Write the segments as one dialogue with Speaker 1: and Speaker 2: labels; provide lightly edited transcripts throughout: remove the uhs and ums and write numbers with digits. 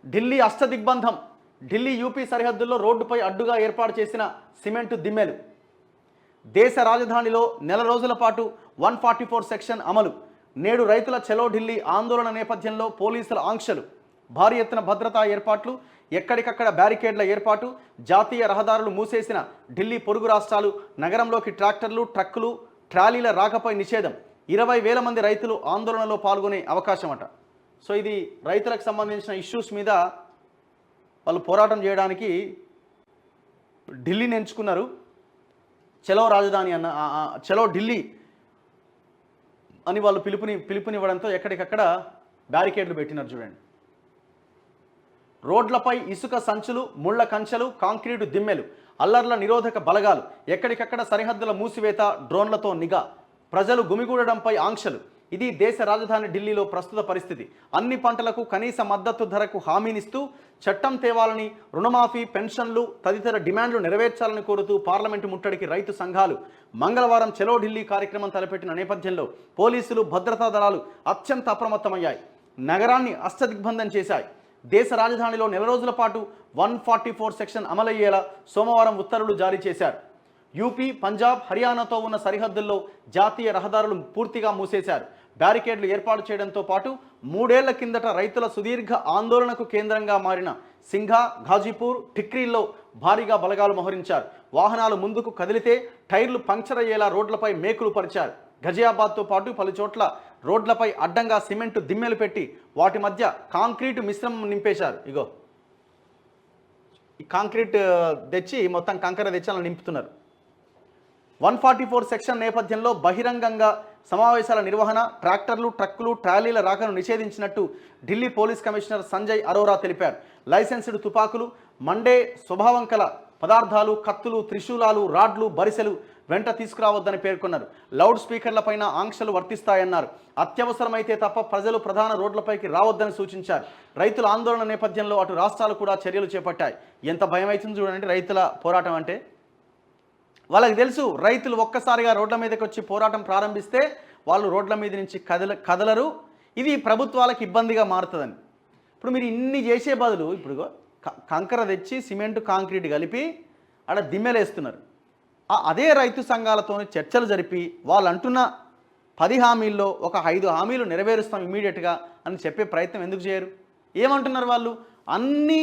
Speaker 1: Delhi అష్టదిగ్బంధం. Delhi UP సరిహద్దుల్లో రోడ్డుపై అడ్డుగా ఏర్పాటు చేసిన సిమెంటు దిమ్మెలు. దేశ రాజధానిలో నెల రోజుల పాటు 144 సెక్షన్ అమలు. నేడు రైతుల చలో ఢిల్లీ ఆందోళన నేపథ్యంలో పోలీసుల ఆంక్షలు. భారీ ఎత్తున భద్రతా ఏర్పాట్లు, ఎక్కడికక్కడ బ్యారికేడ్ల ఏర్పాటు. జాతీయ రహదారులు మూసేసిన ఢిల్లీ పొరుగు రాష్ట్రాలు. నగరంలోకి ట్రాక్టర్లు, ట్రక్కులు, ట్రాలీల రాకపై నిషేధం. 20,000 మంది రైతులు ఆందోళనలో పాల్గొనే అవకాశం అట. సో ఇది రైతులకు సంబంధించిన ఇష్యూస్ మీద వాళ్ళు పోరాటం చేయడానికి ఢిల్లీని ఎంచుకున్నారు. చలో రాజధాని అన్న చలో ఢిల్లీ అని వాళ్ళు పిలుపునివ్వడంతో ఎక్కడికక్కడ బ్యారికేడ్లు పెట్టినారు. చూడండి, రోడ్లపై ఇసుక సంచులు, ముళ్ల కంచెలు, కాంక్రీటు దిమ్మెలు, అల్లర్ల నిరోధక బలగాలు. ఎక్కడికక్కడ సరిహద్దుల మూసివేత, డ్రోన్లతో నిఘా. ప్రజలు గుమిగూడడంపై ఆంక్షలు. ఇది దేశ రాజధాని ఢిల్లీలో ప్రస్తుత పరిస్థితి. అన్ని పంటలకు కనీస మద్దతు ధరకు హామీనిస్తూ చట్టం తేవాలని, రుణమాఫీ, పెన్షన్లు తదితర డిమాండ్లు నెరవేర్చాలని కోరుతూ పార్లమెంటు ముట్టడికి రైతు సంఘాలు మంగళవారం చలో ఢిల్లీ కార్యక్రమం తలపెట్టిన నేపథ్యంలో పోలీసులు, భద్రతా దళాలు అత్యంత అప్రమత్తమయ్యాయి. నగరాన్ని అష్టదిగ్బంధం చేశాయి. దేశ రాజధానిలో నెల రోజుల పాటు 144 సెక్షన్ అమలయ్యేలా సోమవారం ఉత్తర్వులు జారీ చేశారు. యూపీ, పంజాబ్, హర్యానాతో ఉన్న సరిహద్దుల్లో జాతీయ రహదారులు పూర్తిగా మూసేశారు. బ్యారికేడ్లు ఏర్పాటు చేయడంతో పాటు 3 ఏళ్ల కిందట రైతుల సుదీర్ఘ ఆందోళనకు కేంద్రంగా మారిన సింఘా, ఘాజీపూర్, టిక్రీల్లో భారీగా బలగాలు మోహరించారు. వాహనాలు ముందుకు కదిలితే టైర్లు పంక్చర్ అయ్యేలా రోడ్లపై మేకులు పరిచారు. గజియాబాద్తో పాటు పలు చోట్ల రోడ్లపై అడ్డంగా సిమెంటు దిమ్మెలు పెట్టి వాటి మధ్య కాంక్రీటు మిశ్రమం నింపేశారు. ఇగో ఈ కాంక్రీట్ తెచ్చి మొత్తం కంకర తెచ్చి అలా నింపుతున్నారు. 144 సెక్షన్ నేపథ్యంలో బహిరంగంగా సమావేశాల నిర్వహణ, ట్రాక్టర్లు, ట్రక్కులు, ట్రాలీల రాకను నిషేధించినట్టు ఢిల్లీ పోలీస్ కమిషనర్ సంజయ్ అరోరా తెలిపారు. లైసెన్స్డ్ తుపాకులు, మండే స్వభావం కల పదార్థాలు, కత్తులు, త్రిశూలాలు, రాడ్లు, బరిసెలు వెంట తీసుకురావద్దని పేర్కొన్నారు. లౌడ్ స్పీకర్లపైన ఆంక్షలు వర్తిస్తాయన్నారు. అత్యవసరమైతే తప్ప ప్రజలు ప్రధాన రోడ్లపైకి రావద్దని సూచించారు. రైతుల ఆందోళన నేపథ్యంలో అటు రాష్ట్రాలు కూడా చర్యలు చేపట్టాయి. ఎంత భయం అవుతుంది చూడండి రైతుల పోరాటం అంటే. వాళ్ళకి తెలుసు, రైతులు ఒక్కసారిగా రోడ్ల మీదకి వచ్చి పోరాటం ప్రారంభిస్తే వాళ్ళు రోడ్ల మీద నుంచి కదలరు. ఇది ప్రభుత్వాలకు ఇబ్బందిగా మారుతుందని. ఇప్పుడు మీరు ఇన్ని చేసే బదులు ఇప్పుడు కంకర తెచ్చి సిమెంటు, కాంక్రీట్ కలిపి ఆడ దిమ్మెలేస్తున్నారు. అదే రైతు సంఘాలతో చర్చలు జరిపి వాళ్ళు అంటున్న 10 హామీల్లో ఒక 5 హామీలు నెరవేరుస్తాం ఇమీడియట్గా అని చెప్పే ప్రయత్నం ఎందుకు చేయరు? ఏమంటున్నారు వాళ్ళు? అన్ని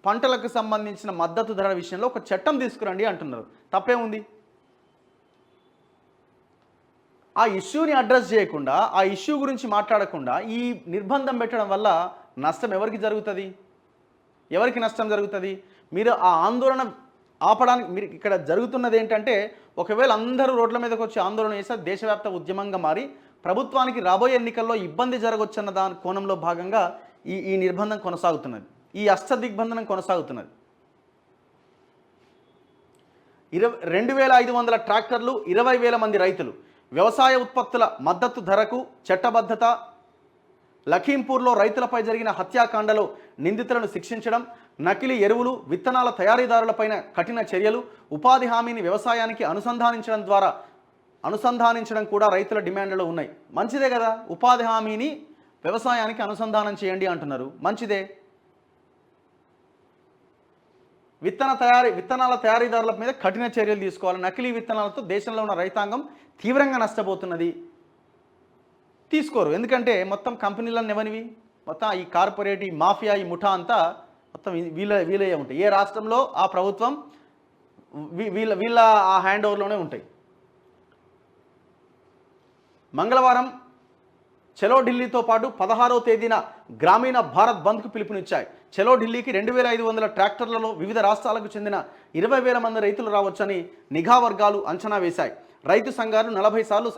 Speaker 1: పంటలకు సంబంధించిన మద్దతు ధర విషయంలో ఒక చట్టం తీసుకురండి అంటున్నారు. తప్పేముంది? ఆ ఇష్యూని అడ్రస్ చేయకుండా, ఆ ఇష్యూ గురించి మాట్లాడకుండా ఈ నిర్బంధం పెట్టడం వల్ల నష్టం ఎవరికి జరుగుతుంది? ఎవరికి నష్టం జరుగుతుంది? మీరు ఆ ఆందోళన ఆపడానికి మీరు ఇక్కడ జరుగుతున్నది ఏంటంటే, ఒకవేళ అందరూ రోడ్ల మీదకి వచ్చి ఆందోళన చేస్తే దేశవ్యాప్త ఉద్యమంగా మారి ప్రభుత్వానికి రాబోయే ఎన్నికల్లో ఇబ్బంది జరగవచ్చన్న దాని కోణంలో భాగంగా ఈ నిర్బంధం కొనసాగుతున్నది. ఈ అష్టదిగ్బంధనం కొనసాగుతున్నది. 2,500 ట్రాక్టర్లు, 20,000 మంది రైతులు. వ్యవసాయ ఉత్పత్తుల మద్దతు ధరకు చట్టబద్ధత. లఖీంపూర్లో రైతులపై జరిగిన హత్యాకాండలో నిందితులను శిక్షించడం. నకిలీ ఎరువులు, విత్తనాల తయారీదారులపైన కఠిన చర్యలు. ఉపాధి హామీని వ్యవసాయానికి అనుసంధానించడం కూడా రైతుల డిమాండ్లలో ఉన్నాయి. మంచిదే కదా, ఉపాధి హామీని వ్యవసాయానికి అనుసంధానం చేయండి అంటున్నారు, మంచిదే. విత్తనాల తయారీదారుల మీద కఠిన చర్యలు తీసుకోవాలి. నకిలీ విత్తనాలతో దేశంలో ఉన్న రైతాంగం తీవ్రంగా నష్టపోతున్నది. తీసుకోరు, ఎందుకంటే మొత్తం కంపెనీలను ఎవనివి? మొత్తం ఈ కార్పొరేట్, ఈ మాఫియా, ఈ ముఠా అంతా మొత్తం వీళ్ళే ఉంటాయి. ఏ రాష్ట్రంలో ఆ ప్రభుత్వం వీళ్ళ ఆ హ్యాండ్ ఓవర్లోనే ఉంటాయి. మంగళవారం చలో ఢిల్లీతో పాటు 16వ తేదీన గ్రామీణ భారత్ బంద్కు పిలుపునిచ్చాయి. చలో ఢిల్లీకి 2,500 ట్రాక్టర్లలో వివిధ రాష్ట్రాలకు చెందిన 20,000 మంది రైతులు రావచ్చని నిఘా వర్గాలు అంచనా వేశాయి. రైతు సంఘాలు 40 సార్లు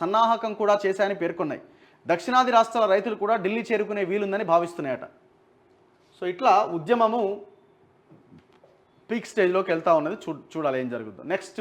Speaker 1: సన్నాహకం కూడా చేశాయని పేర్కొన్నాయి. దక్షిణాది రాష్ట్రాల రైతులు కూడా ఢిల్లీ చేరుకునే వీలుందని భావిస్తున్నాయట. సో ఇట్లా ఉద్యమము పీక్ స్టేజ్లోకి వెళ్తూ ఉన్నది. చూడాలి ఏం జరుగుతుందో. నెక్స్ట్